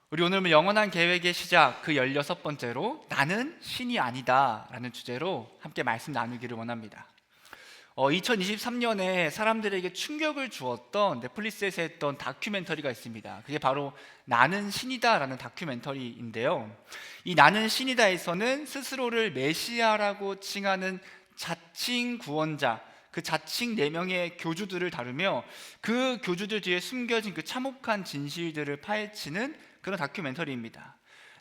우리 오늘 영원한 계획의 시작 그 16번째로 나는 신이 아니다 라는 주제로 함께 말씀 나누기를 원합니다. 2023년에 사람들에게 충격을 주었던 넷플릭스에서 했던 다큐멘터리가 있습니다. 그게 바로 나는 신이다 라는 다큐멘터리인데요, 이 나는 신이다에서는 스스로를 메시아라고 칭하는 자칭 구원자, 그 자칭 4명의 교주들을 다루며 그 교주들 뒤에 숨겨진 그 참혹한 진실들을 파헤치는 그런 다큐멘터리입니다.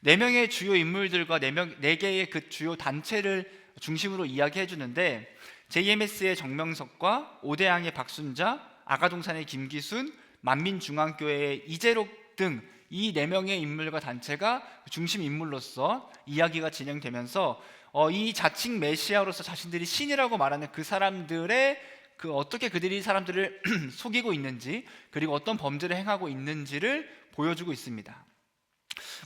4명의 주요 인물들과 4개의 그 주요 단체를 중심으로 이야기해 주는데, JMS의 정명석과 오대양의 박순자, 아가동산의 김기순, 만민중앙교회의 이재록 등 이 4명의 인물과 단체가 중심 인물로서 이야기가 진행되면서 이 자칭 메시아로서 자신들이 신이라고 말하는 그 사람들의 어떻게 그들이 사람들을 속이고 있는지, 그리고 어떤 범죄를 행하고 있는지를 보여주고 있습니다.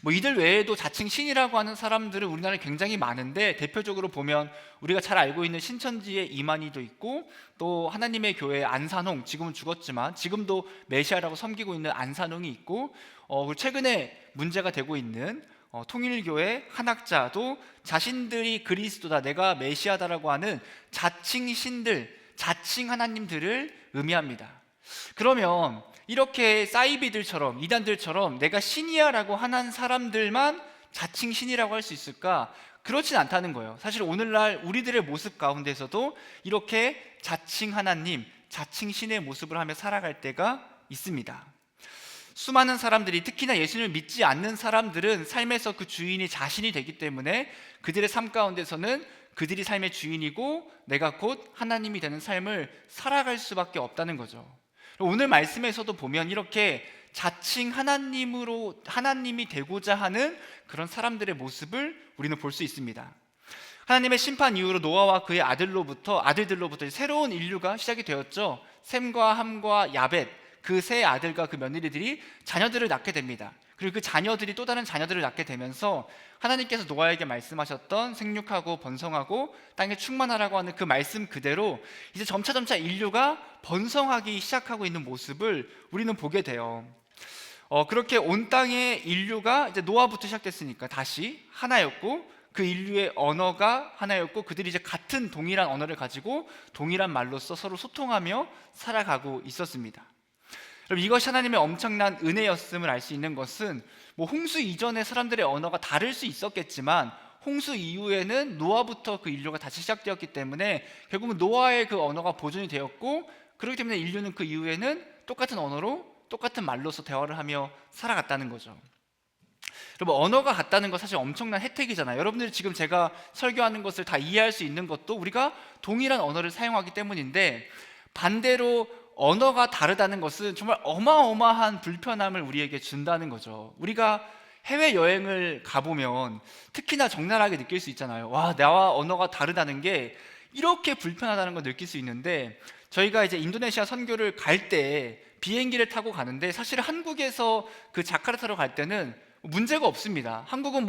이들 외에도 자칭 신이라고 하는 사람들은 우리나라에 굉장히 많은데, 대표적으로 보면 우리가 잘 알고 있는 신천지의 이만희도 있고, 또 하나님의 교회 안산홍, 지금은 죽었지만 지금도 메시아라고 섬기고 있는 안산홍이 있고, 그리고 최근에 문제가 되고 있는 통일교회 한학자도 자신들이 그리스도다, 내가 메시아다라고 하는 자칭 신들, 자칭 하나님들을 의미합니다. 그러면 이렇게 사이비들처럼, 이단들처럼 내가 신이야 라고 하는 사람들만 자칭 신이라고 할 수 있을까? 그렇진 않다는 거예요. 사실 오늘날 우리들의 모습 가운데서도 이렇게 자칭 하나님, 자칭 신의 모습을 하며 살아갈 때가 있습니다. 수많은 사람들이, 특히나 예수님을 믿지 않는 사람들은 삶에서 그 주인이 자신이 되기 때문에 그들의 삶 가운데서는 그들이 삶의 주인이고 내가 곧 하나님이 되는 삶을 살아갈 수밖에 없다는 거죠. 오늘 말씀에서도 보면 이렇게 자칭 하나님이 되고자 하는 그런 사람들의 모습을 우리는 볼 수 있습니다. 하나님의 심판 이후로 노아와 그의 아들들로부터 새로운 인류가 시작이 되었죠. 셈과 함과 야벳, 그 세 아들과 그 며느리들이 자녀들을 낳게 됩니다. 그리고 그 자녀들이 또 다른 자녀들을 낳게 되면서 하나님께서 노아에게 말씀하셨던 생육하고 번성하고 땅에 충만하라고 하는 그 말씀 그대로 이제 점차 인류가 번성하기 시작하고 있는 모습을 우리는 보게 돼요. 그렇게 온 땅의 인류가 이제 노아부터 시작됐으니까 다시 하나였고, 그 인류의 언어가 하나였고, 그들이 이제 같은 동일한 언어를 가지고 동일한 말로써 서로 소통하며 살아가고 있었습니다. 여러분, 이것이 하나님의 엄청난 은혜였음을 알 수 있는 것은 홍수 이전에 사람들의 언어가 다를 수 있었겠지만 홍수 이후에는 노아부터 그 인류가 다시 시작되었기 때문에 결국은 노아의 그 언어가 보존이 되었고, 그렇기 때문에 인류는 그 이후에는 똑같은 언어로 똑같은 말로서 대화를 하며 살아갔다는 거죠. 여러분, 언어가 같다는 거 사실 엄청난 혜택이잖아요. 여러분들이 지금 제가 설교하는 것을 다 이해할 수 있는 것도 우리가 동일한 언어를 사용하기 때문인데, 반대로 언어가 다르다는 것은 정말 어마어마한 불편함을 우리에게 준다는 거죠. 우리가 해외여행을 가보면 특히나 적나라하게 느낄 수 있잖아요. 와, 나와 언어가 다르다는 게 이렇게 불편하다는 걸 느낄 수 있는데, 저희가 이제 인도네시아 선교를 갈 때 비행기를 타고 가는데, 사실 한국에서 그 자카르타로 갈 때는 문제가 없습니다. 한국은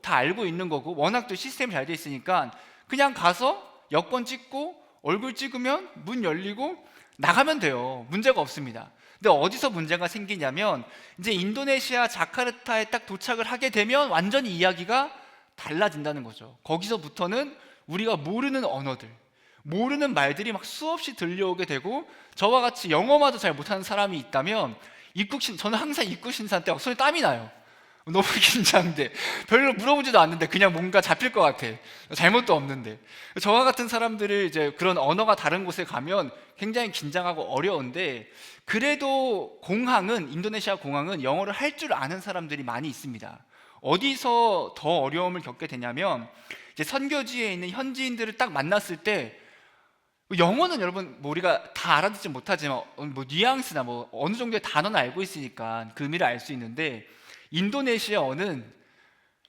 다 알고 있는 거고 워낙 또 시스템이 잘 돼 있으니까 그냥 가서 여권 찍고 얼굴 찍으면 문 열리고 나가면 돼요. 문제가 없습니다. 근데 어디서 문제가 생기냐면, 이제 인도네시아 자카르타에 딱 도착을 하게 되면 완전히 이야기가 달라진다는 거죠. 거기서부터는 우리가 모르는 언어들, 모르는 말들이 막 수없이 들려오게 되고, 저와 같이 영어마저 잘 못하는 사람이 있다면 저는 항상 입국 심사 때 손에 땀이 나요. 너무 긴장돼. 별로 물어보지도 않는데 그냥 뭔가 잡힐 것 같아. 잘못도 없는데. 저와 같은 사람들을 이제 그런 언어가 다른 곳에 가면 굉장히 긴장하고 어려운데, 그래도 인도네시아 공항은 영어를 할 줄 아는 사람들이 많이 있습니다. 어디서 더 어려움을 겪게 되냐면, 이제 선교지에 있는 현지인들을 딱 만났을 때, 영어는 여러분 우리가 다 알아듣지 못하지만 뉘앙스나 어느 정도의 단어는 알고 있으니까 그 의미를 알 수 있는데, 인도네시아어는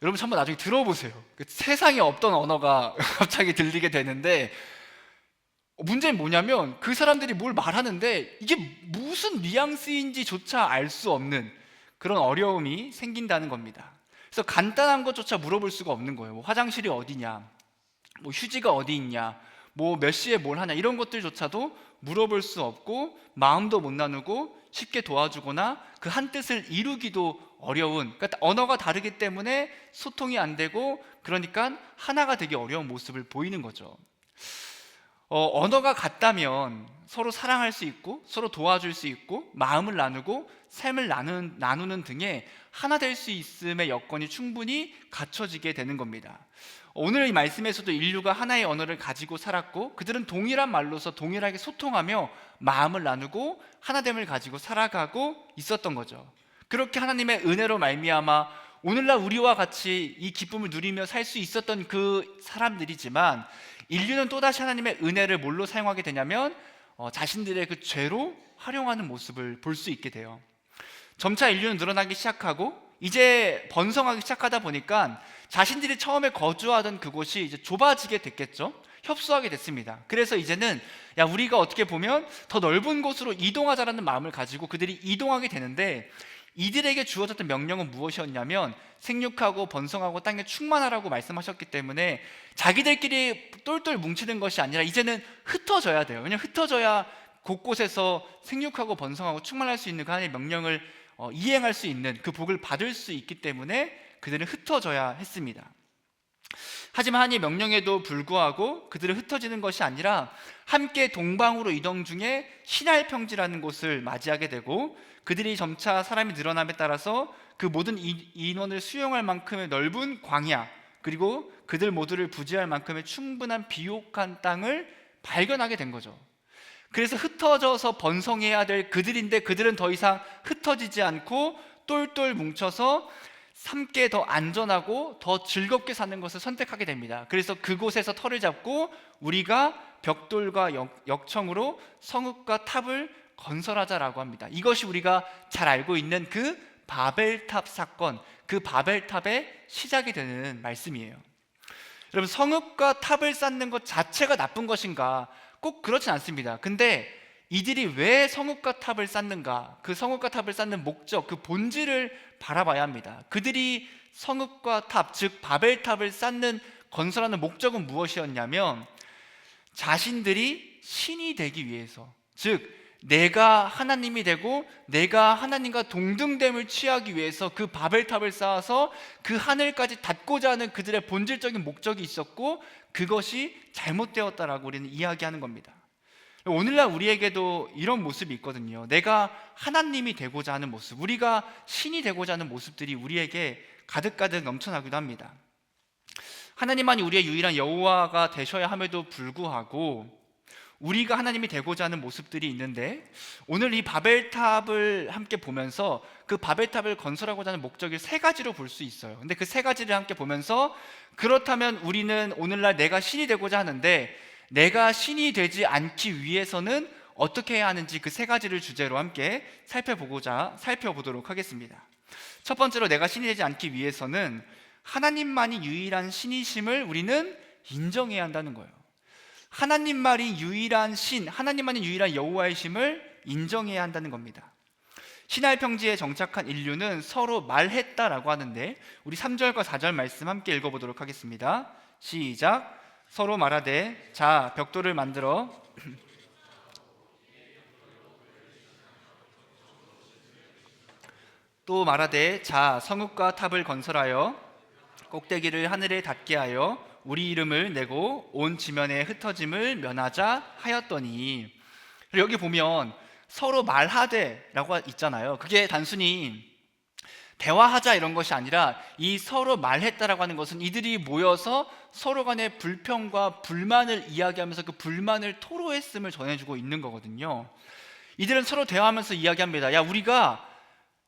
여러분 한번 나중에 들어보세요. 세상에 없던 언어가 갑자기 들리게 되는데, 문제는 뭐냐면 그 사람들이 뭘 말하는데 이게 무슨 뉘앙스인지조차 알 수 없는 그런 어려움이 생긴다는 겁니다. 그래서 간단한 것조차 물어볼 수가 없는 거예요. 화장실이 어디냐, 휴지가 어디 있냐, 몇 시에 뭘 하냐, 이런 것들조차도 물어볼 수 없고 마음도 못 나누고 쉽게 도와주거나 그 한 뜻을 이루기도 어려운, 그러니까 언어가 다르기 때문에 소통이 안 되고, 그러니까 하나가 되기 어려운 모습을 보이는 거죠. 언어가 같다면 서로 사랑할 수 있고, 서로 도와줄 수 있고, 마음을 나누고 삶을 나누는 등의 하나 될 수 있음의 여건이 충분히 갖춰지게 되는 겁니다. 오늘 이 말씀에서도 인류가 하나의 언어를 가지고 살았고, 그들은 동일한 말로서 동일하게 소통하며 마음을 나누고 하나됨을 가지고 살아가고 있었던 거죠. 그렇게 하나님의 은혜로 말미암아 오늘날 우리와 같이 이 기쁨을 누리며 살 수 있었던 그 사람들이지만, 인류는 또다시 하나님의 은혜를 뭘로 사용하게 되냐면 자신들의 그 죄로 활용하는 모습을 볼 수 있게 돼요. 점차 인류는 늘어나기 시작하고 이제 번성하기 시작하다 보니까 자신들이 처음에 거주하던 그곳이 이제 좁아지게 됐겠죠. 협소하게 됐습니다. 그래서 이제는 우리가 어떻게 보면 더 넓은 곳으로 이동하자라는 마음을 가지고 그들이 이동하게 되는데, 이들에게 주어졌던 명령은 무엇이었냐면 생육하고 번성하고 땅에 충만하라고 말씀하셨기 때문에 자기들끼리 똘똘 뭉치는 것이 아니라 이제는 흩어져야 돼요. 왜냐하면 흩어져야 곳곳에서 생육하고 번성하고 충만할 수 있는 그 하나님의 명령을 이행할 수 있는 그 복을 받을 수 있기 때문에 그들은 흩어져야 했습니다. 하지만 하나님의 명령에도 불구하고 그들은 흩어지는 것이 아니라 함께 동방으로 이동 중에 시날 평지라는 곳을 맞이하게 되고, 그들이 점차 사람이 늘어남에 따라서 그 모든 인원을 수용할 만큼의 넓은 광야, 그리고 그들 모두를 부지할 만큼의 충분한 비옥한 땅을 발견하게 된 거죠. 그래서 흩어져서 번성해야 될 그들인데 그들은 더 이상 흩어지지 않고 똘똘 뭉쳐서 함께 더 안전하고 더 즐겁게 사는 것을 선택하게 됩니다. 그래서 그곳에서 터를 잡고 우리가 벽돌과 역청으로 성읍과 탑을 건설하자라고 합니다. 이것이 우리가 잘 알고 있는 그 바벨탑 사건, 그 바벨탑의 시작이 되는 말씀이에요. 여러분, 성읍과 탑을 쌓는 것 자체가 나쁜 것인가? 꼭 그렇진 않습니다. 근데 이들이 왜 성읍과 탑을 쌓는가? 그 성읍과 탑을 쌓는 목적, 그 본질을 바라봐야 합니다. 그들이 성읍과 탑, 즉 바벨탑을 건설하는 목적은 무엇이었냐면 자신들이 신이 되기 위해서, 즉 내가 하나님이 되고 내가 하나님과 동등됨을 취하기 위해서 그 바벨탑을 쌓아서 그 하늘까지 닿고자 하는 그들의 본질적인 목적이 있었고, 그것이 잘못되었다라고 우리는 이야기하는 겁니다. 오늘날 우리에게도 이런 모습이 있거든요. 내가 하나님이 되고자 하는 모습, 우리가 신이 되고자 하는 모습들이 우리에게 가득가득 넘쳐나기도 합니다. 하나님만이 우리의 유일한 여호와가 되셔야 함에도 불구하고 우리가 하나님이 되고자 하는 모습들이 있는데, 오늘 이 바벨탑을 함께 보면서 그 바벨탑을 건설하고자 하는 목적을 세 가지로 볼 수 있어요. 근데 그 세 가지를 함께 보면서, 그렇다면 우리는 오늘날 내가 신이 되고자 하는데 내가 신이 되지 않기 위해서는 어떻게 해야 하는지, 그 세 가지를 주제로 함께 살펴보도록 하겠습니다. 첫 번째로, 내가 신이 되지 않기 위해서는 하나님만이 유일한 신이심을 우리는 인정해야 한다는 거예요. 하나님만이 유일한 신, 하나님만이 유일한 여호와이심을 인정해야 한다는 겁니다. 시날 평지에 정착한 인류는 서로 말했다라고 하는데, 우리 3절과 4절 말씀 함께 읽어보도록 하겠습니다. 시작. 서로 말하되 자 벽돌을 만들어 또 말하되 자 성읍과 탑을 건설하여 꼭대기를 하늘에 닿게 하여 우리 이름을 내고 온 지면에 흩어짐을 면하자 하였더니, 여기 보면 서로 말하되 라고 있잖아요. 그게 단순히 대화하자 이런 것이 아니라 이 서로 말했다라고 하는 것은 이들이 모여서 서로 간의 불평과 불만을 이야기하면서 그 불만을 토로했음을 전해주고 있는 거거든요. 이들은 서로 대화하면서 이야기합니다. 야, 우리가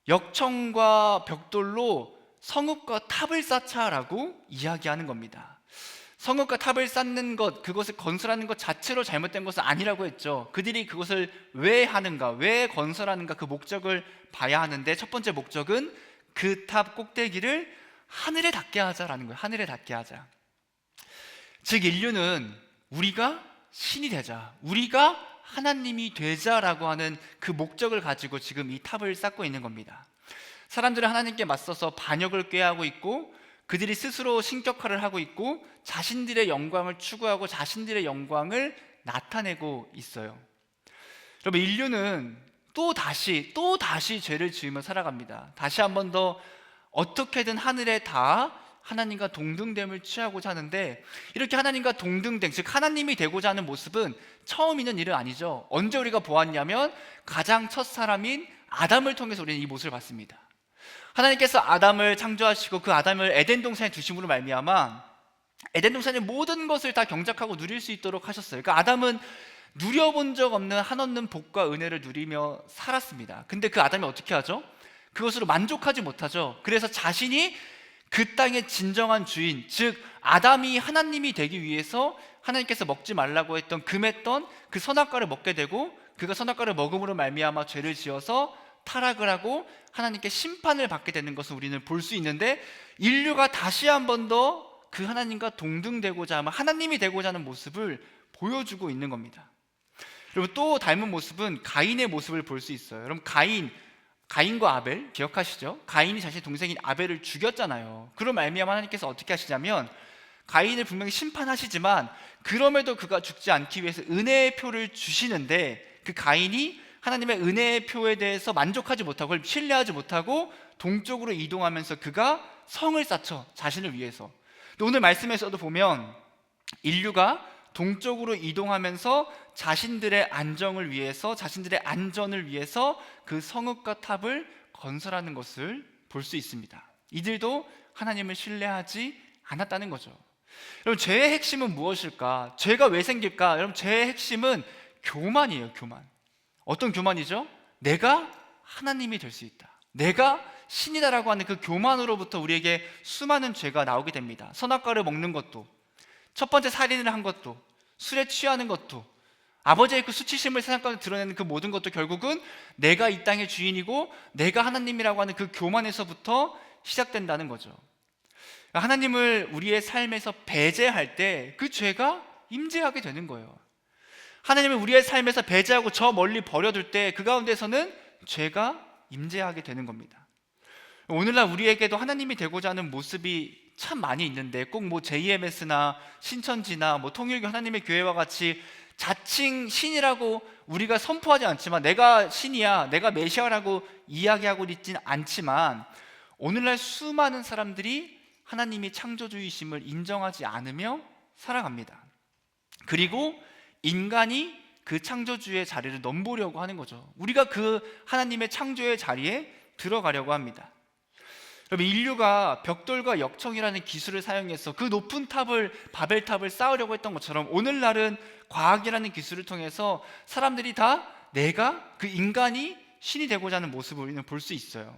역청과 벽돌로 성읍과 탑을 쌓자라고 이야기하는 겁니다. 성읍과 탑을 쌓는 것, 그것을 건설하는 것 자체로 잘못된 것은 아니라고 했죠. 그들이 그것을 왜 하는가, 왜 건설하는가, 그 목적을 봐야 하는데, 첫 번째 목적은 그 탑 꼭대기를 하늘에 닿게 하자라는 거예요. 하늘에 닿게 하자. 즉 인류는 우리가 신이 되자, 우리가 하나님이 되자라고 하는 그 목적을 가지고 지금 이 탑을 쌓고 있는 겁니다. 사람들은 하나님께 맞서서 반역을 꾀하고 있고, 그들이 스스로 신격화를 하고 있고, 자신들의 영광을 추구하고 자신들의 영광을 나타내고 있어요. 여러분, 인류는 또 다시 죄를 지으며 살아갑니다. 다시 한 번 더 어떻게든 하늘에 닿아 하나님과 동등됨을 취하고자 하는데, 이렇게 하나님과 동등됨, 즉 하나님이 되고자 하는 모습은 처음 있는 일은 아니죠. 언제 우리가 보았냐면 가장 첫 사람인 아담을 통해서 우리는 이 모습을 봤습니다. 하나님께서 아담을 창조하시고 그 아담을 에덴 동산에 두심으로 말미암아 에덴 동산의 모든 것을 다 경작하고 누릴 수 있도록 하셨어요. 그러니까 아담은 누려본 적 없는 한없는 복과 은혜를 누리며 살았습니다. 근데 그 아담이 어떻게 하죠? 그것으로 만족하지 못하죠. 그래서 자신이 그 땅의 진정한 주인, 즉 아담이 하나님이 되기 위해서 하나님께서 먹지 말라고 했던 금했던 그 선악과를 먹게 되고, 그가 선악과를 먹음으로 말미암아 죄를 지어서 타락을 하고 하나님께 심판을 받게 되는 것을 우리는 볼 수 있는데, 인류가 다시 한 번 더 그 하나님과 동등되고자 하면 하나님이 되고자 하는 모습을 보여주고 있는 겁니다. 여러분, 또 닮은 모습은 가인의 모습을 볼 수 있어요. 여러분, 가인과 아벨 기억하시죠? 가인이 자신의 동생인 아벨을 죽였잖아요. 그로 말미암아 하나님께서 어떻게 하시냐면 가인을 분명히 심판하시지만 그럼에도 그가 죽지 않기 위해서 은혜의 표를 주시는데, 그 가인이 하나님의 은혜의 표에 대해서 만족하지 못하고 그걸 신뢰하지 못하고 동쪽으로 이동하면서 그가 성을 쌓죠, 자신을 위해서. 근데 오늘 말씀에서도 보면 인류가 동쪽으로 이동하면서 자신들의 안정을 위해서, 자신들의 안전을 위해서 그 성읍과 탑을 건설하는 것을 볼 수 있습니다. 이들도 하나님을 신뢰하지 않았다는 거죠. 여러분, 죄의 핵심은 무엇일까? 죄가 왜 생길까? 여러분, 죄의 핵심은 교만이에요. 교만. 어떤 교만이죠? 내가 하나님이 될 수 있다, 내가 신이다라고 하는 그 교만으로부터 우리에게 수많은 죄가 나오게 됩니다. 선악과를 먹는 것도, 첫 번째 살인을 한 것도, 술에 취하는 것도, 아버지의 그 수치심을 세상 가운데 드러내는 그 모든 것도 결국은 내가 이 땅의 주인이고 내가 하나님이라고 하는 그 교만에서부터 시작된다는 거죠. 하나님을 우리의 삶에서 배제할 때 그 죄가 임재하게 되는 거예요. 하나님을 우리의 삶에서 배제하고 저 멀리 버려둘 때 그 가운데서는 죄가 임재하게 되는 겁니다. 오늘날 우리에게도 하나님이 되고자 하는 모습이 참 많이 있는데, 꼭 뭐 JMS나 신천지나 뭐 통일교 하나님의 교회와 같이 자칭 신이라고 우리가 선포하지 않지만, 내가 신이야, 내가 메시아라고 이야기하고 있지는 않지만, 오늘날 수많은 사람들이 하나님이 창조주이심을 인정하지 않으며 살아갑니다. 그리고 인간이 그 창조주의 자리를 넘보려고 하는 거죠. 우리가 그 하나님의 창조의 자리에 들어가려고 합니다. 여러분, 인류가 벽돌과 역청이라는 기술을 사용해서 그 높은 탑을, 바벨탑을 쌓으려고 했던 것처럼 오늘날은 과학이라는 기술을 통해서 사람들이 다 내가, 그 인간이 신이 되고자 하는 모습을 우리는 볼 수 있어요.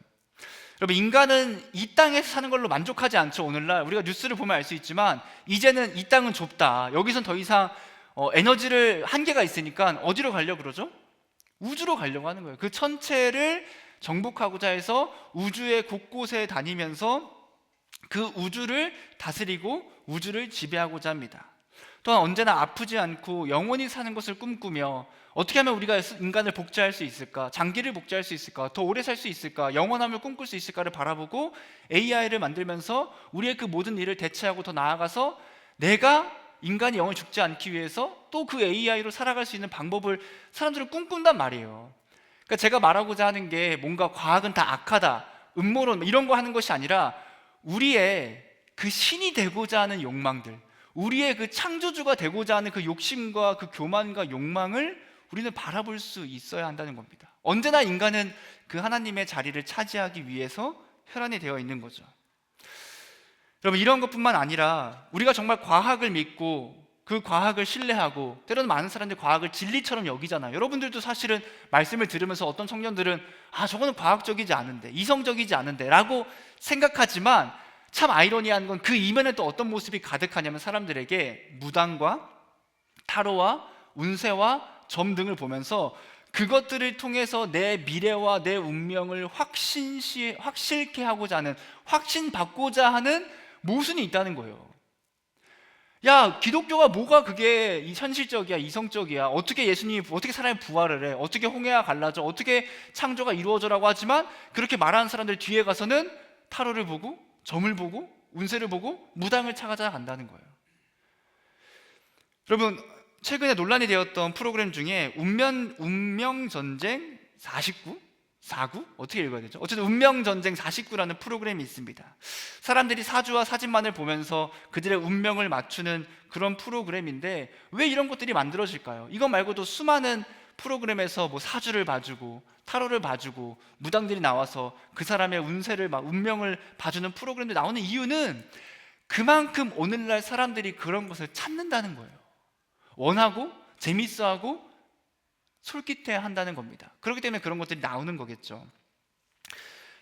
여러분, 인간은 이 땅에서 사는 걸로 만족하지 않죠. 오늘날 우리가 뉴스를 보면 알 수 있지만 이제는 이 땅은 좁다, 여기선 더 이상 에너지를 한계가 있으니까 어디로 가려고 그러죠? 우주로 가려고 하는 거예요. 그 천체를 정복하고자 해서 우주의 곳곳에 다니면서 그 우주를 다스리고 우주를 지배하고자 합니다. 또한 언제나 아프지 않고 영원히 사는 것을 꿈꾸며 어떻게 하면 우리가 인간을 복제할 수 있을까, 장기를 복제할 수 있을까, 더 오래 살 수 있을까, 영원함을 꿈꿀 수 있을까를 바라보고 AI를 만들면서 우리의 그 모든 일을 대체하고 더 나아가서 내가 인간이 영원히 죽지 않기 위해서 또 그 AI로 살아갈 수 있는 방법을 사람들은 꿈꾼단 말이에요. 그러니까 제가 말하고자 하는 게 뭔가 과학은 다 악하다, 음모론 이런 거 하는 것이 아니라 우리의 그 신이 되고자 하는 욕망들, 우리의 그 창조주가 되고자 하는 그 욕심과 그 교만과 욕망을 우리는 바라볼 수 있어야 한다는 겁니다. 언제나 인간은 그 하나님의 자리를 차지하기 위해서 혈안이 되어 있는 거죠. 여러분, 이런 것뿐만 아니라 우리가 정말 과학을 믿고 그 과학을 신뢰하고, 때로는 많은 사람들이 과학을 진리처럼 여기잖아요. 여러분들도 사실은 말씀을 들으면서 어떤 청년들은 저거는 과학적이지 않은데, 이성적이지 않은데 라고 생각하지만, 참 아이러니한 건 그 이면에 또 어떤 모습이 가득하냐면 사람들에게 무당과 타로와 운세와 점 등을 보면서 그것들을 통해서 내 미래와 내 운명을 확실케 하고자 하는, 확신받고자 하는 모순이 있다는 거예요. 야, 기독교가 뭐가 그게 현실적이야, 이성적이야, 어떻게 예수님이, 어떻게 사람이 부활을 해, 어떻게 홍해가 갈라져, 어떻게 창조가 이루어져라고 하지만 그렇게 말하는 사람들 뒤에 가서는 타로를 보고 점을 보고 운세를 보고 무당을 찾아간다는 거예요. 여러분, 최근에 논란이 되었던 프로그램 중에 운명전쟁 49? 49? 어떻게 읽어야 되죠? 어쨌든 운명전쟁 49라는 프로그램이 있습니다. 사람들이 사주와 사진만을 보면서 그들의 운명을 맞추는 그런 프로그램인데 왜 이런 것들이 만들어질까요? 이거 말고도 수많은 프로그램에서 뭐 사주를 봐주고 타로를 봐주고 무당들이 나와서 그 사람의 운세를 운명을 봐주는 프로그램들이 나오는 이유는 그만큼 오늘날 사람들이 그런 것을 찾는다는 거예요. 원하고 재밌어하고 솔깃해한다는 겁니다. 그렇기 때문에 그런 것들이 나오는 거겠죠.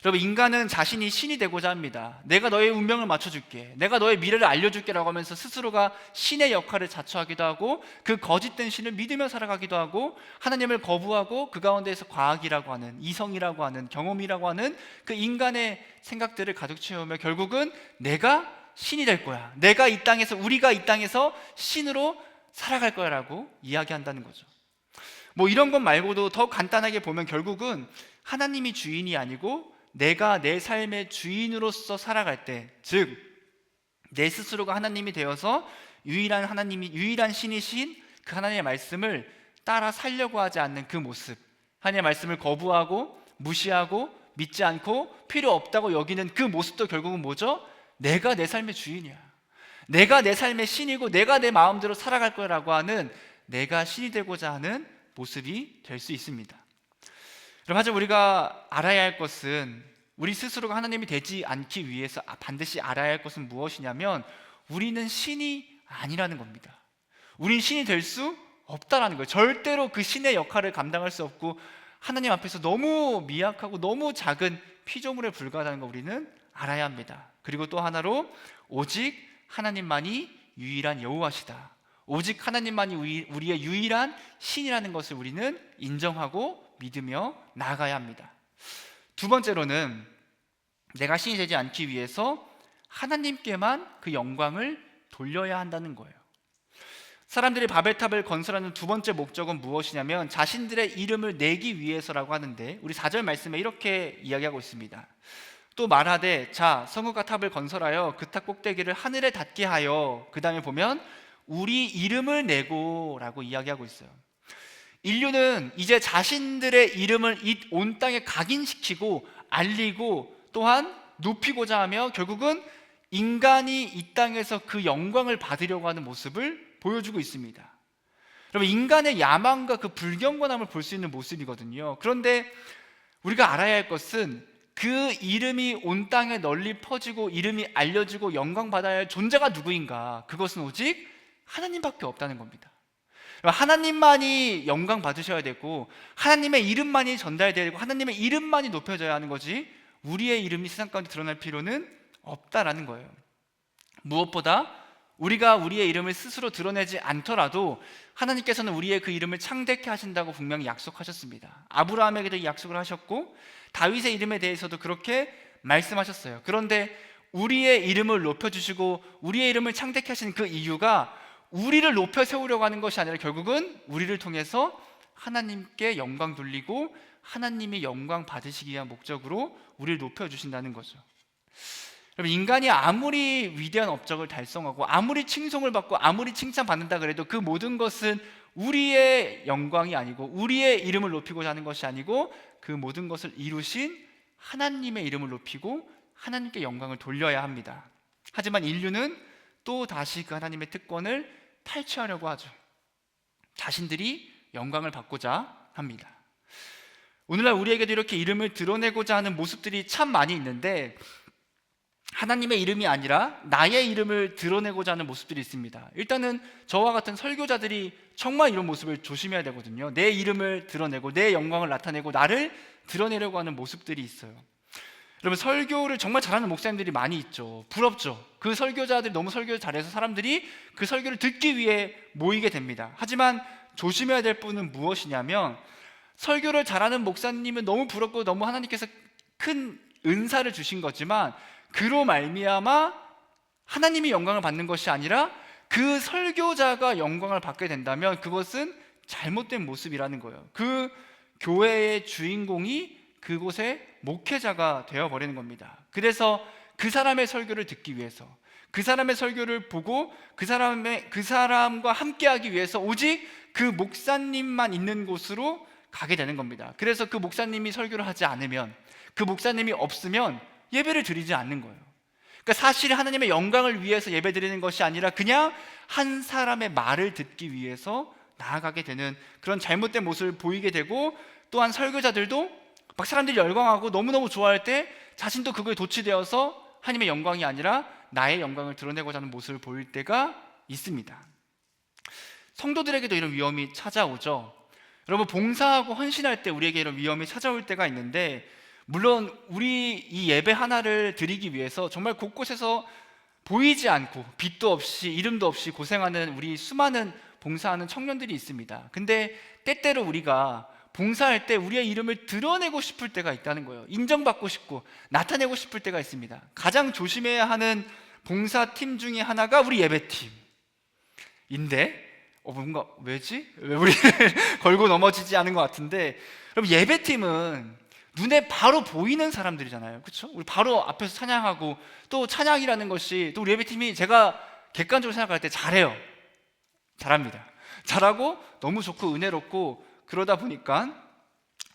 여러분, 인간은 자신이 신이 되고자 합니다. 내가 너의 운명을 맞춰줄게, 내가 너의 미래를 알려줄게 라고 하면서 스스로가 신의 역할을 자처하기도 하고 그 거짓된 신을 믿으며 살아가기도 하고 하나님을 거부하고 그 가운데에서 과학이라고 하는, 이성이라고 하는, 경험이라고 하는 그 인간의 생각들을 가득 채우며 결국은 내가 신이 될 거야, 내가 이 땅에서, 우리가 이 땅에서 신으로 살아갈 거야 라고 이야기한다는 거죠. 뭐 이런 것 말고도 더 간단하게 보면 결국은 하나님이 주인이 아니고 내가 내 삶의 주인으로서 살아갈 때, 즉 내 스스로가 하나님이 되어서 유일한 신이신 그 하나님의 말씀을 따라 살려고 하지 않는 그 모습, 하나님의 말씀을 거부하고 무시하고 믿지 않고 필요 없다고 여기는 그 모습도 결국은 뭐죠? 내가 내 삶의 주인이야, 내가 내 삶의 신이고 내가 내 마음대로 살아갈 거라고 하는, 내가 신이 되고자 하는 모습이 될 수 있습니다. 하지만 우리가 알아야 할 것은, 우리 스스로가 하나님이 되지 않기 위해서 반드시 알아야 할 것은 무엇이냐면 우리는 신이 아니라는 겁니다. 우린 신이 될 수 없다라는 거예요. 절대로 그 신의 역할을 감당할 수 없고 하나님 앞에서 너무 미약하고 너무 작은 피조물에 불과하다는 거 우리는 알아야 합니다. 그리고 또 하나로, 오직 하나님만이 유일한 여호와시다, 오직 하나님만이 우리의 유일한 신이라는 것을 우리는 인정하고 믿으며 나아가야 합니다. 두 번째로는 내가 신이 되지 않기 위해서 하나님께만 그 영광을 돌려야 한다는 거예요. 사람들이 바벨탑을 건설하는 두 번째 목적은 무엇이냐면 자신들의 이름을 내기 위해서라고 하는데, 우리 4절 말씀에 이렇게 이야기하고 있습니다. 또 말하되, 자, 성읍과 탑을 건설하여 그 탑 꼭대기를 하늘에 닿게 하여, 그 다음에 보면 우리 이름을 내고 라고 이야기하고 있어요. 인류는 이제 자신들의 이름을 이 온 땅에 각인시키고 알리고 또한 높이고자 하며 결국은 인간이 이 땅에서 그 영광을 받으려고 하는 모습을 보여주고 있습니다. 여러분, 인간의 야망과 그 불경건함을 볼 수 있는 모습이거든요. 그런데 우리가 알아야 할 것은 그 이름이 온 땅에 널리 퍼지고 이름이 알려지고 영광받아야 할 존재가 누구인가? 그것은 오직 하나님밖에 없다는 겁니다. 하나님만이 영광 받으셔야 되고 하나님의 이름만이 전달되어야 되고 하나님의 이름만이 높여져야 하는 거지, 우리의 이름이 세상 가운데 드러날 필요는 없다라는 거예요. 무엇보다 우리가 우리의 이름을 스스로 드러내지 않더라도 하나님께서는 우리의 그 이름을 창대케 하신다고 분명히 약속하셨습니다. 아브라함에게도 이 약속을 하셨고 다윗의 이름에 대해서도 그렇게 말씀하셨어요. 그런데 우리의 이름을 높여주시고 우리의 이름을 창대케 하시는 그 이유가 우리를 높여 세우려고 하는 것이 아니라 결국은 우리를 통해서 하나님께 영광 돌리고 하나님이 영광 받으시기 위한 목적으로 우리를 높여주신다는 거죠. 여러분, 인간이 아무리 위대한 업적을 달성하고 아무리 칭송을 받고 아무리 칭찬받는다 그래도 그 모든 것은 우리의 영광이 아니고 우리의 이름을 높이고자 하는 것이 아니고 그 모든 것을 이루신 하나님의 이름을 높이고 하나님께 영광을 돌려야 합니다. 하지만 인류는 또 다시 그 하나님의 특권을 탈취하려고 하죠. 자신들이 영광을 받고자 합니다. 오늘날 우리에게도 이렇게 이름을 드러내고자 하는 모습들이 참 많이 있는데 하나님의 이름이 아니라 나의 이름을 드러내고자 하는 모습들이 있습니다. 일단은 저와 같은 설교자들이 정말 이런 모습을 조심해야 되거든요. 내 이름을 드러내고 내 영광을 나타내고 나를 드러내려고 하는 모습들이 있어요. 여러분, 설교를 정말 잘하는 목사님들이 많이 있죠. 부럽죠. 그 설교자들이 너무 설교를 잘해서 사람들이 그 설교를 듣기 위해 모이게 됩니다. 하지만 조심해야 될 부분은 무엇이냐면 설교를 잘하는 목사님은 너무 부럽고 너무 하나님께서 큰 은사를 주신 거지만 그로 말미암아 하나님이 영광을 받는 것이 아니라 그 설교자가 영광을 받게 된다면 그것은 잘못된 모습이라는 거예요. 그 교회의 주인공이 그곳의 목회자가 되어버리는 겁니다. 그래서 그 사람의 설교를 듣기 위해서, 그 사람의 설교를 보고 그 사람과 함께하기 위해서 오직 그 목사님만 있는 곳으로 가게 되는 겁니다. 그래서 그 목사님이 설교를 하지 않으면, 그 목사님이 없으면 예배를 드리지 않는 거예요. 그러니까 사실 하나님의 영광을 위해서 예배 드리는 것이 아니라 그냥 한 사람의 말을 듣기 위해서 나아가게 되는 그런 잘못된 모습을 보이게 되고, 또한 설교자들도 막 사람들이 열광하고 너무너무 좋아할 때 자신도 그거에 도취되어서 하나님의 영광이 아니라 나의 영광을 드러내고자 하는 모습을 보일 때가 있습니다. 성도들에게도 이런 위험이 찾아오죠. 여러분, 봉사하고 헌신할 때 우리에게 이런 위험이 찾아올 때가 있는데, 물론 우리 이 예배 하나를 드리기 위해서 정말 곳곳에서 보이지 않고 빛도 없이 이름도 없이 고생하는 우리 수많은 봉사하는 청년들이 있습니다. 근데 때때로 우리가 봉사할 때 우리의 이름을 드러내고 싶을 때가 있다는 거예요. 인정받고 싶고 나타내고 싶을 때가 있습니다. 가장 조심해야 하는 봉사팀 중에 하나가 우리 예배팀인데, 뭔가 왜지? 왜 우리를 걸고 넘어지지 않은 것 같은데, 그럼 예배팀은 눈에 바로 보이는 사람들이잖아요. 그렇죠? 우리 바로 앞에서 찬양하고, 또 찬양이라는 것이 또 우리 예배팀이 제가 객관적으로 생각할 때 잘합니다. 잘하고 너무 좋고 은혜롭고, 그러다 보니까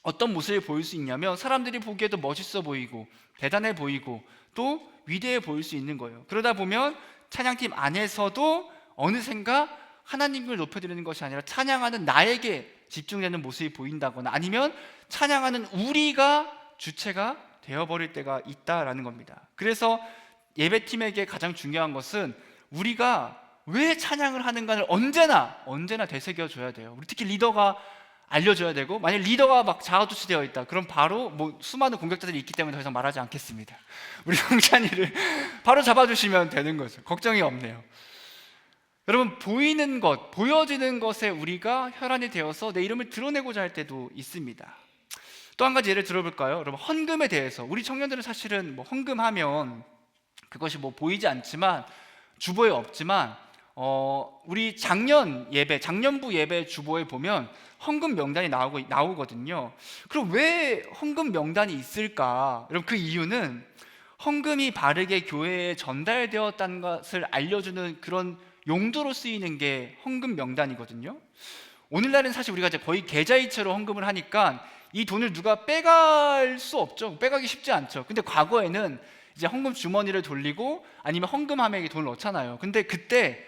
어떤 모습을 보일 수 있냐면 사람들이 보기에도 멋있어 보이고 대단해 보이고 또 위대해 보일 수 있는 거예요. 그러다 보면 찬양팀 안에서도 어느샌가 하나님을 높여드리는 것이 아니라 찬양하는 나에게 집중되는 모습이 보인다거나, 아니면 찬양하는 우리가 주체가 되어버릴 때가 있다라는 겁니다. 그래서 예배팀에게 가장 중요한 것은 우리가 왜 찬양을 하는가를 언제나 되새겨줘야 돼요. 우리 특히 리더가 알려줘야 되고, 만약 리더가 막 자아도취되어 있다, 그럼 바로 수많은 공격자들이 있기 때문에 더 이상 말하지 않겠습니다. 우리 홍찬이를 바로 잡아주시면 되는 거죠. 걱정이 없네요. 여러분, 보이는 것, 보여지는 것에 우리가 혈안이 되어서 내 이름을 드러내고자 할 때도 있습니다. 또 한 가지 예를 들어볼까요? 여러분, 헌금에 대해서 우리 청년들은 사실은 헌금하면 그것이 보이지 않지만, 주보에 없지만 우리 작년부 예배 주보에 보면 헌금 명단이 나오거든요. 그럼 왜 헌금 명단이 있을까? 여러분, 그 이유는 헌금이 바르게 교회에 전달되었다는 것을 알려주는 그런 용도로 쓰이는 게 헌금 명단이거든요. 오늘날은 사실 우리가 이제 거의 계좌이체로 헌금을 하니까 이 돈을 누가 빼갈 수 없죠. 빼가기 쉽지 않죠. 근데 과거에는 이제 헌금 주머니를 돌리고 아니면 헌금함에 돈을 넣잖아요. 근데 그때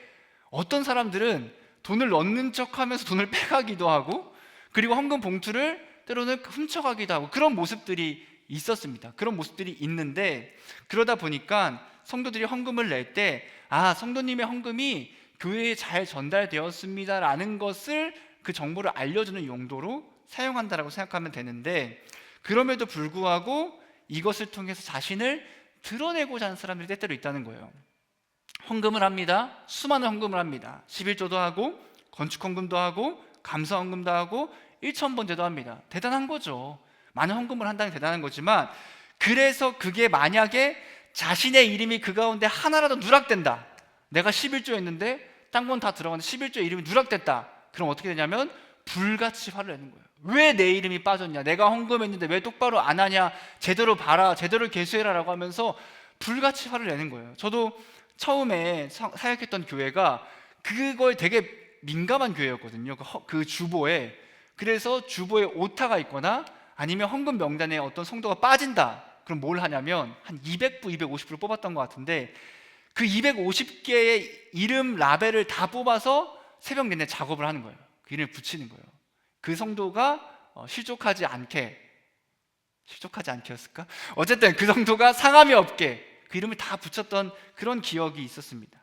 어떤 사람들은 돈을 넣는 척하면서 돈을 빼가기도 하고, 그리고 헌금 봉투를 때로는 훔쳐가기도 하고, 그런 모습들이 있었습니다. 그런 모습들이 있는데, 그러다 보니까 성도들이 헌금을 낼 때 성도님의 헌금이 교회에 잘 전달되었습니다라는 것을, 그 정보를 알려주는 용도로 사용한다라고 생각하면 되는데, 그럼에도 불구하고 이것을 통해서 자신을 드러내고자 하는 사람들이 때때로 있다는 거예요. 헌금을 합니다. 수많은 헌금을 합니다. 11조도 하고 건축 헌금도 하고 감사 헌금도 하고 1,000번제도 합니다. 대단한 거죠. 많은 헌금을 한다는 게 대단한 거지만, 그래서 그게 만약에 자신의 이름이 그 가운데 하나라도 누락된다, 내가 11조 했는데 딴 건 다 들어갔는데 11조의 이름이 누락됐다, 그럼 어떻게 되냐면 불같이 화를 내는 거예요. 왜 내 이름이 빠졌냐, 내가 헌금했는데 왜 똑바로 안 하냐, 제대로 봐라, 제대로 계수해라 라고 하면서 불같이 화를 내는 거예요. 저도 처음에 사역했던 교회가 그걸 되게 민감한 교회였거든요. 그 주보에. 그래서 주보에 오타가 있거나 아니면 헌금 명단에 어떤 성도가 빠진다, 그럼 뭘 하냐면 한 200부, 250부를 뽑았던 것 같은데, 그 250개의 이름 라벨을 다 뽑아서 새벽 내내 작업을 하는 거예요. 그 이름을 붙이는 거예요. 그 성도가 실족하지 않게였을까? 어쨌든 그 성도가 상함이 없게 그 이름을 다 붙였던 그런 기억이 있었습니다.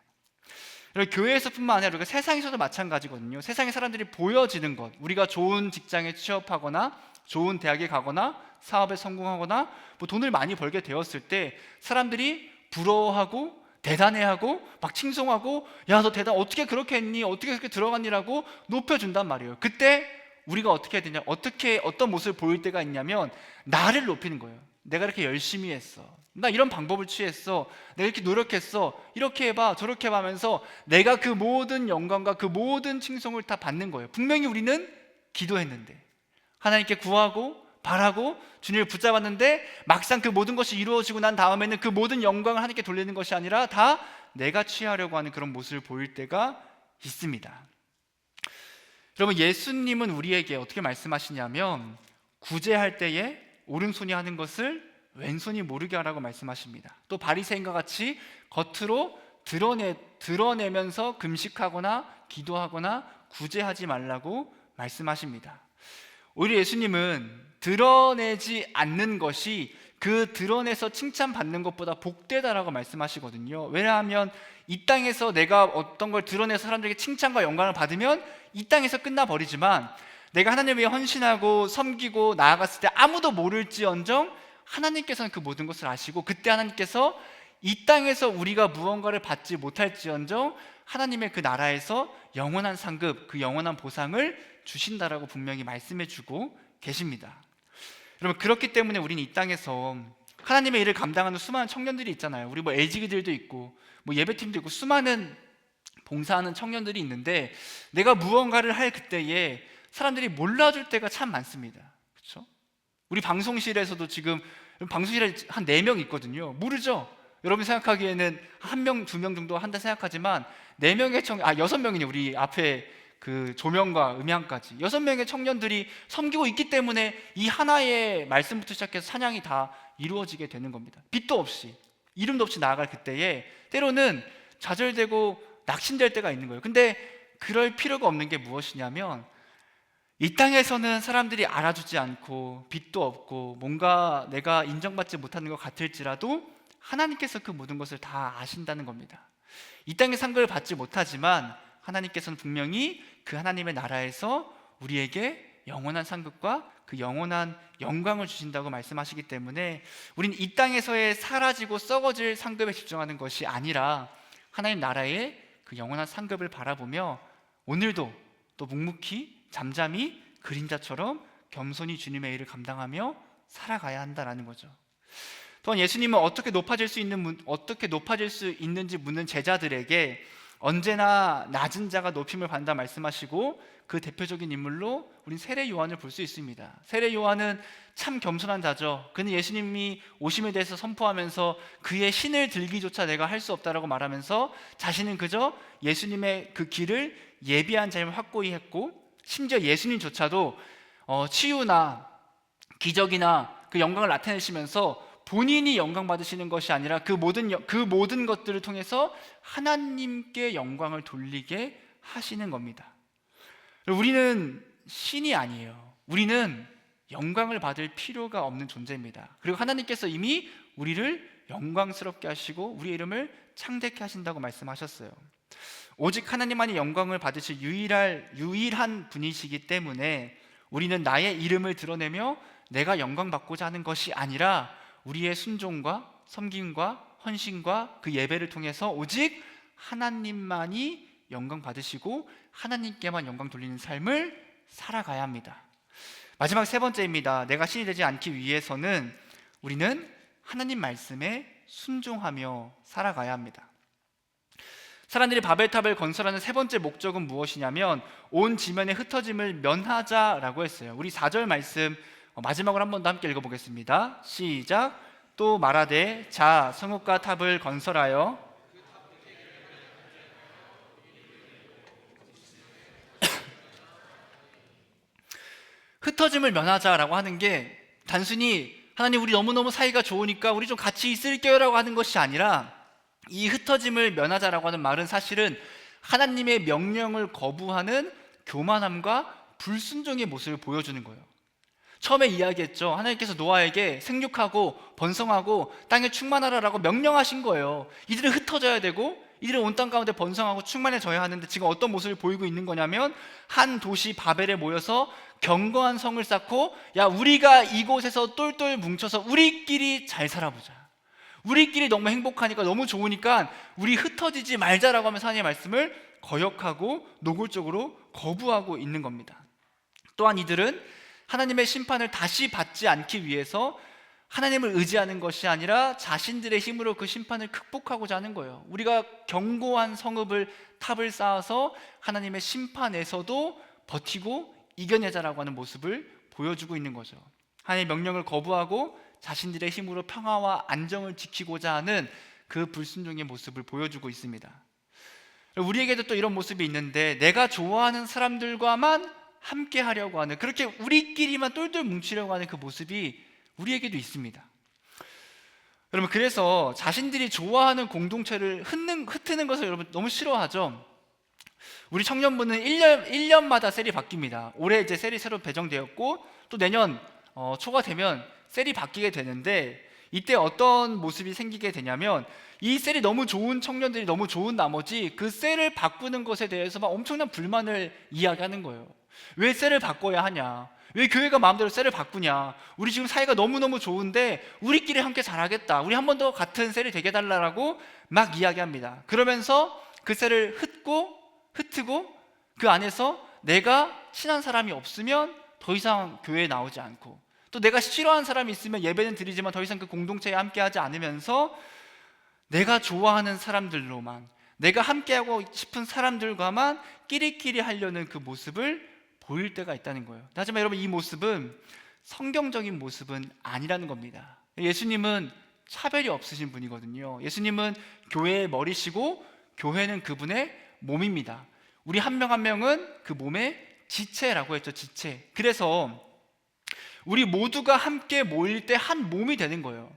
교회에서뿐만 아니라 우리가 세상에서도 마찬가지거든요. 세상의 사람들이 보여지는 것, 우리가 좋은 직장에 취업하거나 좋은 대학에 가거나 사업에 성공하거나 돈을 많이 벌게 되었을 때 사람들이 부러워하고 대단해하고 막 칭송하고, 야, 너 대단, 어떻게 그렇게 했니, 어떻게 그렇게 들어갔니라고 높여준단 말이에요. 그때 우리가 어떻게 해야 되냐, 어떤 모습을 보일 때가 있냐면 나를 높이는 거예요. 내가 이렇게 열심히 했어, 나 이런 방법을 취했어, 내가 이렇게 노력했어, 이렇게 해봐 저렇게 해봐 하면서 내가 그 모든 영광과 그 모든 칭송을 다 받는 거예요. 분명히 우리는 기도했는데, 하나님께 구하고 바라고 주님을 붙잡았는데, 막상 그 모든 것이 이루어지고 난 다음에는 그 모든 영광을 하나님께 돌리는 것이 아니라 다 내가 취하려고 하는 그런 모습을 보일 때가 있습니다. 여러분, 예수님은 우리에게 어떻게 말씀하시냐면 구제할 때에 오른손이 하는 것을 왼손이 모르게 하라고 말씀하십니다. 또 바리새인과 같이 겉으로 드러내면서 금식하거나 기도하거나 구제하지 말라고 말씀하십니다. 오히려 예수님은 드러내지 않는 것이 그 드러내서 칭찬받는 것보다 복되다라고 말씀하시거든요. 왜냐하면 이 땅에서 내가 어떤 걸 드러내서 사람들에게 칭찬과 영광을 받으면 이 땅에서 끝나버리지만, 내가 하나님을 위해 헌신하고 섬기고 나아갔을 때 아무도 모를지언정 하나님께서는 그 모든 것을 아시고, 그때 하나님께서 이 땅에서 우리가 무언가를 받지 못할지언정 하나님의 그 나라에서 영원한 상급, 그 영원한 보상을 주신다라고 분명히 말씀해 주고 계십니다. 여러분, 그렇기 때문에 우리는 이 땅에서 하나님의 일을 감당하는 수많은 청년들이 있잖아요. 우리 뭐 LG들도 있고 뭐 예배팀도 있고 수많은 봉사하는 청년들이 있는데, 내가 무언가를 할 그때에 사람들이 몰라줄 때가 참 많습니다. 그렇죠? 우리 방송실에서도 지금 방송실에 한 4명 있거든요. 모르죠? 여러분 생각하기에는 1명, 2명 정도 한다 생각하지만 6명이네. 우리 앞에 그 조명과 음향까지 6명의 청년들이 섬기고 있기 때문에 이 하나의 말씀부터 시작해서 찬양이 다 이루어지게 되는 겁니다. 빛도 없이, 이름도 없이 나아갈 그때에 때로는 좌절되고 낙심될 때가 있는 거예요. 근데 그럴 필요가 없는 게 무엇이냐면, 이 땅에서는 사람들이 알아주지 않고 빛도 없고 뭔가 내가 인정받지 못하는 것 같을지라도 하나님께서 그 모든 것을 다 아신다는 겁니다. 이 땅의 상급을 받지 못하지만 하나님께서는 분명히 그 하나님의 나라에서 우리에게 영원한 상급과 그 영원한 영광을 주신다고 말씀하시기 때문에, 우리는 이 땅에서의 사라지고 썩어질 상급에 집중하는 것이 아니라 하나님 나라의 그 영원한 상급을 바라보며 오늘도 또 묵묵히 잠잠히 그림자처럼 겸손히 주님의 일을 감당하며 살아가야 한다라는 거죠. 또한 예수님은 어떻게 높아질 수 있는지 묻는 제자들에게 언제나 낮은 자가 높임을 받는다 말씀하시고, 그 대표적인 인물로 우린 세례 요한을 볼 수 있습니다. 세례 요한은 참 겸손한 자죠. 그는 예수님이 오심에 대해서 선포하면서 그의 신을 들기조차 내가 할 수 없다라고 말하면서 자신은 그저 예수님의 그 길을 예비한 자임을 확고히 했고, 심지어 예수님조차도 치유나 기적이나 그 영광을 나타내시면서 본인이 영광 받으시는 것이 아니라 그 모든 것들을 통해서 하나님께 영광을 돌리게 하시는 겁니다. 우리는 신이 아니에요. 우리는 영광을 받을 필요가 없는 존재입니다. 그리고 하나님께서 이미 우리를 영광스럽게 하시고 우리의 이름을 창대케 하신다고 말씀하셨어요. 오직 하나님만이 영광을 받으실 유일한 분이시기 때문에 우리는 나의 이름을 드러내며 내가 영광 받고자 하는 것이 아니라 우리의 순종과 섬김과 헌신과 그 예배를 통해서 오직 하나님만이 영광 받으시고 하나님께만 영광 돌리는 삶을 살아가야 합니다. 마지막 3번째입니다. 내가 신이 되지 않기 위해서는 우리는 하나님 말씀에 순종하며 살아가야 합니다. 사람들이 바벨탑을 건설하는 3번째 목적은 무엇이냐면 온 지면의 흩어짐을 면하자라고 했어요. 우리 4절 말씀 마지막으로 한 번 더 함께 읽어보겠습니다. 시작. 또 말하되 자 성읍과 탑을 건설하여 흩어짐을 면하자라고 하는 게 단순히 하나님 우리 너무너무 사이가 좋으니까 우리 좀 같이 있을게요 라고 하는 것이 아니라, 이 흩어짐을 면하자라고 하는 말은 사실은 하나님의 명령을 거부하는 교만함과 불순종의 모습을 보여주는 거예요. 처음에 이야기했죠. 하나님께서 노아에게 생육하고 번성하고 땅에 충만하라라고 명령하신 거예요. 이들은 흩어져야 되고 이들은 온 땅 가운데 번성하고 충만해져야 하는데 지금 어떤 모습을 보이고 있는 거냐면, 한 도시 바벨에 모여서 견고한 성을 쌓고, 야 우리가 이곳에서 똘똘 뭉쳐서 우리끼리 잘 살아보자, 우리끼리 너무 행복하니까 너무 좋으니까 우리 흩어지지 말자라고 하면서 하나님의 말씀을 거역하고 노골적으로 거부하고 있는 겁니다. 또한 이들은 하나님의 심판을 다시 받지 않기 위해서 하나님을 의지하는 것이 아니라 자신들의 힘으로 그 심판을 극복하고자 하는 거예요. 우리가 견고한 탑을 쌓아서 하나님의 심판에서도 버티고 이겨내자라고 하는 모습을 보여주고 있는 거죠. 하나님의 명령을 거부하고 자신들의 힘으로 평화와 안정을 지키고자 하는 그 불순종의 모습을 보여주고 있습니다. 우리에게도 또 이런 모습이 있는데, 내가 좋아하는 사람들과만 함께 하려고 하는, 그렇게 우리끼리만 똘똘 뭉치려고 하는 그 모습이 우리에게도 있습니다. 여러분, 그래서 자신들이 좋아하는 공동체를 흩트는 것을 여러분 너무 싫어하죠. 우리 청년부는 1년마다 셀이 바뀝니다. 올해 이제 셀이 새로 배정되었고, 또 내년 초가 되면 셀이 바뀌게 되는데, 이때 어떤 모습이 생기게 되냐면, 이 셀이 너무 좋은 청년들이 너무 좋은 나머지 그 셀을 바꾸는 것에 대해서 막 엄청난 불만을 이야기하는 거예요. 왜 셀을 바꿔야 하냐? 왜 교회가 마음대로 셀을 바꾸냐? 우리 지금 사이가 너무너무 좋은데 우리끼리 함께 잘하겠다, 우리 한 번 더 같은 셀이 되게 해달라고 막 이야기합니다. 그러면서 그 셀을 흩고 그 안에서 내가 친한 사람이 없으면 더 이상 교회에 나오지 않고, 또 내가 싫어하는 사람이 있으면 예배는 드리지만 더 이상 그 공동체에 함께하지 않으면서 내가 좋아하는 사람들로만, 내가 함께하고 싶은 사람들과만 끼리끼리 하려는 그 모습을 보일 때가 있다는 거예요. 하지만 여러분, 이 모습은 성경적인 모습은 아니라는 겁니다. 예수님은 차별이 없으신 분이거든요. 예수님은 교회의 머리시고 교회는 그분의 몸입니다. 우리 한 명 한 명은 그 몸의 지체라고 했죠. 지체. 그래서 우리 모두가 함께 모일 때 한 몸이 되는 거예요.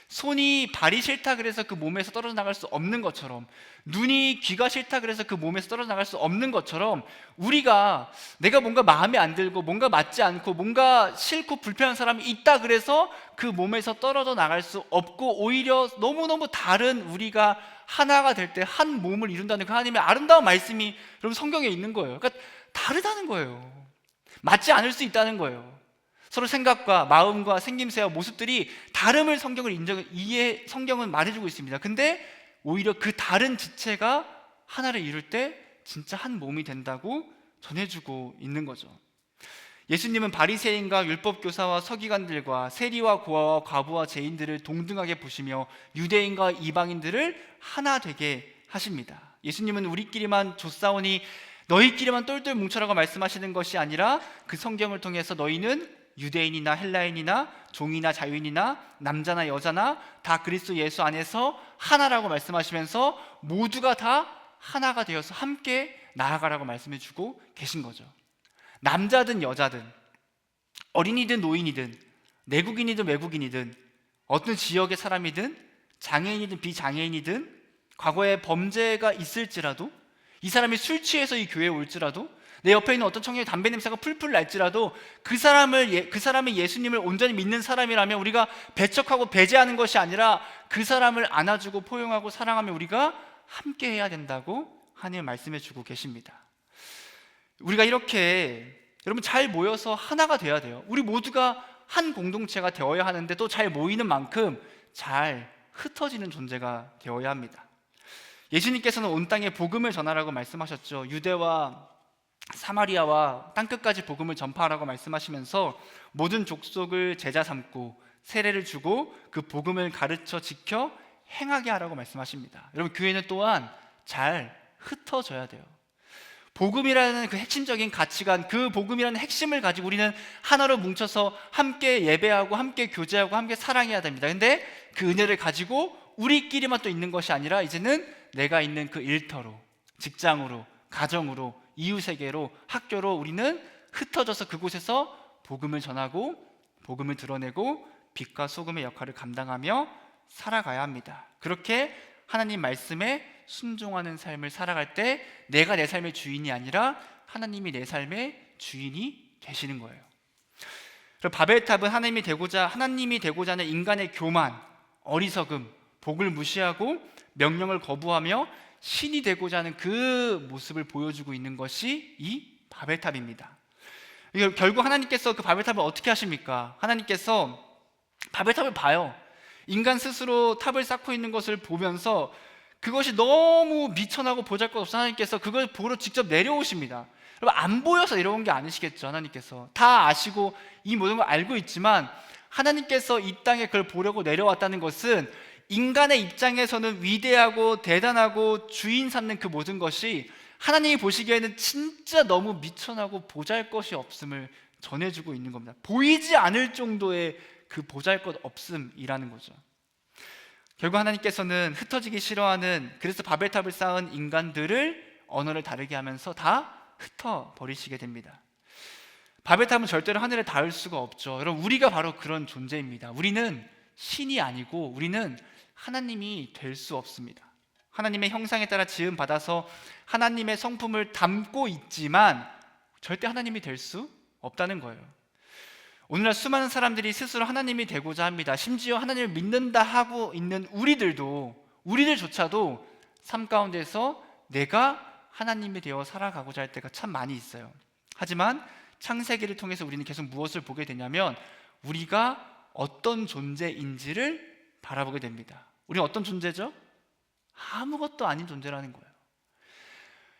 손이 발이 싫다 그래서 그 몸에서 떨어져 나갈 수 없는 것처럼, 눈이 귀가 싫다 그래서 그 몸에서 떨어져 나갈 수 없는 것처럼, 우리가 내가 뭔가 마음에 안 들고 뭔가 맞지 않고 뭔가 싫고 불편한 사람이 있다 그래서 그 몸에서 떨어져 나갈 수 없고, 오히려 너무너무 다른 우리가 하나가 될 때 한 몸을 이룬다는 그 하나님의 아름다운 말씀이 여러분 성경에 있는 거예요. 그러니까 다르다는 거예요. 맞지 않을 수 있다는 거예요. 서로 생각과 마음과 생김새와 모습들이 다름을 성경은 말해주고 있습니다. 근데 오히려 그 다른 지체가 하나를 이룰 때 진짜 한 몸이 된다고 전해주고 있는 거죠. 예수님은 바리새인과 율법교사와 서기관들과 세리와 고아와 과부와 죄인들을 동등하게 보시며 유대인과 이방인들을 하나 되게 하십니다. 예수님은 우리끼리만 조싸우니 너희끼리만 똘똘 뭉쳐라고 말씀하시는 것이 아니라, 그 성경을 통해서 너희는 유대인이나 헬라인이나 종이나 자유인이나 남자나 여자나 다 그리스도 예수 안에서 하나라고 말씀하시면서 모두가 다 하나가 되어서 함께 나아가라고 말씀해 주고 계신 거죠. 남자든 여자든 어린이든 노인이든 내국인이든 외국인이든 어떤 지역의 사람이든 장애인이든 비장애인이든 과거에 범죄가 있을지라도, 이 사람이 술 취해서 이 교회에 올지라도, 내 옆에 있는 어떤 청년이 담배 냄새가 풀풀 날지라도 그 사람이 예수님을 온전히 믿는 사람이라면 우리가 배척하고 배제하는 것이 아니라 그 사람을 안아주고 포용하고 사랑하며 우리가 함께 해야 된다고 하나님 말씀해 주고 계십니다. 우리가 이렇게 여러분 잘 모여서 하나가 되어야 돼요. 우리 모두가 한 공동체가 되어야 하는데, 또 잘 모이는 만큼 잘 흩어지는 존재가 되어야 합니다. 예수님께서는 온 땅에 복음을 전하라고 말씀하셨죠. 유대와 사마리아와 땅끝까지 복음을 전파하라고 말씀하시면서 모든 족속을 제자 삼고 세례를 주고 그 복음을 가르쳐 지켜 행하게 하라고 말씀하십니다. 여러분, 교회는 또한 잘 흩어져야 돼요. 복음이라는 그 핵심적인 가치관, 그 복음이라는 핵심을 가지고 우리는 하나로 뭉쳐서 함께 예배하고 함께 교제하고 함께 사랑해야 됩니다. 근데 그 은혜를 가지고 우리끼리만 또 있는 것이 아니라, 이제는 내가 있는 그 일터로, 직장으로, 가정으로, 이웃에게로, 학교로 우리는 흩어져서 그곳에서 복음을 전하고 복음을 드러내고 빛과 소금의 역할을 감당하며 살아가야 합니다. 그렇게 하나님 말씀에 순종하는 삶을 살아갈 때 내가 내 삶의 주인이 아니라 하나님이 내 삶의 주인이 되시는 거예요. 바벨탑은 하나님이 되고자 하는 인간의 교만, 어리석음, 복을 무시하고 명령을 거부하며 신이 되고자 하는 그 모습을 보여주고 있는 것이 이 바벨탑입니다. 결국 하나님께서 그 바벨탑을 어떻게 하십니까? 하나님께서 바벨탑을 봐요. 인간 스스로 탑을 쌓고 있는 것을 보면서 그것이 너무 미천하고 보잘것없어 하나님께서 그걸 보러 직접 내려오십니다. 여러분, 안 보여서 내려온 게 아니시겠죠. 하나님께서 다 아시고 이 모든 걸 알고 있지만, 하나님께서 이 땅에 그걸 보려고 내려왔다는 것은 인간의 입장에서는 위대하고 대단하고 주인 삼는 그 모든 것이 하나님이 보시기에는 진짜 너무 미천하고 보잘것이 없음을 전해주고 있는 겁니다. 보이지 않을 정도의 그 보잘것 없음이라는 거죠. 결국 하나님께서는 흩어지기 싫어하는, 그래서 바벨탑을 쌓은 인간들을 언어를 다르게 하면서 다 흩어버리시게 됩니다. 바벨탑은 절대로 하늘에 닿을 수가 없죠. 여러분, 우리가 바로 그런 존재입니다. 우리는 신이 아니고 우리는 하나님이 될 수 없습니다. 하나님의 형상에 따라 지음 받아서 하나님의 성품을 담고 있지만 절대 하나님이 될 수 없다는 거예요. 오늘날 수많은 사람들이 스스로 하나님이 되고자 합니다. 심지어 하나님을 믿는다 하고 있는 우리들조차도 삶 가운데서 내가 하나님이 되어 살아가고자 할 때가 참 많이 있어요. 하지만 창세기를 통해서 우리는 계속 무엇을 보게 되냐면 우리가 어떤 존재인지를 바라보게 됩니다. 우리는 어떤 존재죠? 아무것도 아닌 존재라는 거예요.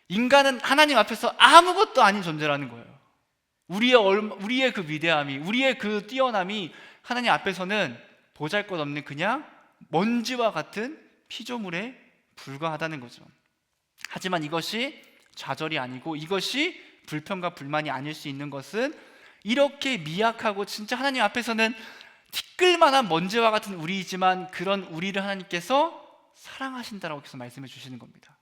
인간은 하나님 앞에서 아무것도 아닌 존재라는 거예요. 우리의 그 위대함이, 우리의 그 뛰어남이 하나님 앞에서는 보잘것없는 그냥 먼지와 같은 피조물에 불과하다는 거죠. 하지만 이것이 좌절이 아니고 이것이 불평과 불만이 아닐 수 있는 것은 이렇게 미약하고 진짜 하나님 앞에서는 티끌만한 먼지와 같은 우리이지만 그런 우리를 하나님께서 사랑하신다라고 계속 말씀해 주시는 겁니다.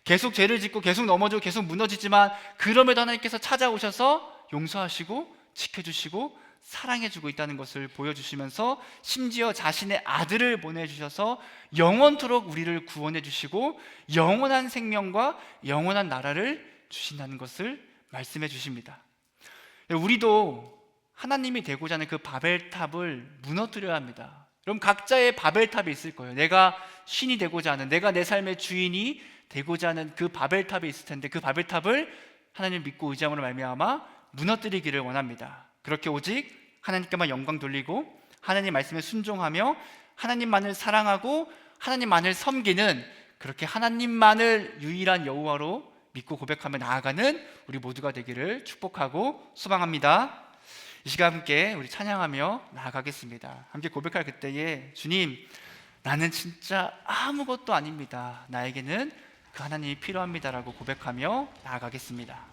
계속 죄를 짓고 계속 넘어지고 계속 무너지지만 그럼에도 하나님께서 찾아오셔서 용서하시고 지켜주시고 사랑해주고 있다는 것을 보여주시면서 심지어 자신의 아들을 보내주셔서 영원토록 우리를 구원해 주시고 영원한 생명과 영원한 나라를 주신다는 것을 말씀해 주십니다. 우리도 하나님이 되고자 하는 그 바벨탑을 무너뜨려야 합니다. 여러분, 각자의 바벨탑이 있을 거예요. 내가 신이 되고자 하는, 내가 내 삶의 주인이 되고자 하는 그 바벨탑이 있을 텐데 그 바벨탑을 하나님을 믿고 의지함으로 말미암아 무너뜨리기를 원합니다. 그렇게 오직 하나님께만 영광 돌리고 하나님 말씀에 순종하며 하나님만을 사랑하고 하나님만을 섬기는, 그렇게 하나님만을 유일한 여호와로 믿고 고백하며 나아가는 우리 모두가 되기를 축복하고 소망합니다. 이 시간 함께 우리 찬양하며 나아가겠습니다. 함께 고백할 그때에 주님, 나는 진짜 아무것도 아닙니다. 나에게는 그 하나님이 필요합니다라고 고백하며 나아가겠습니다.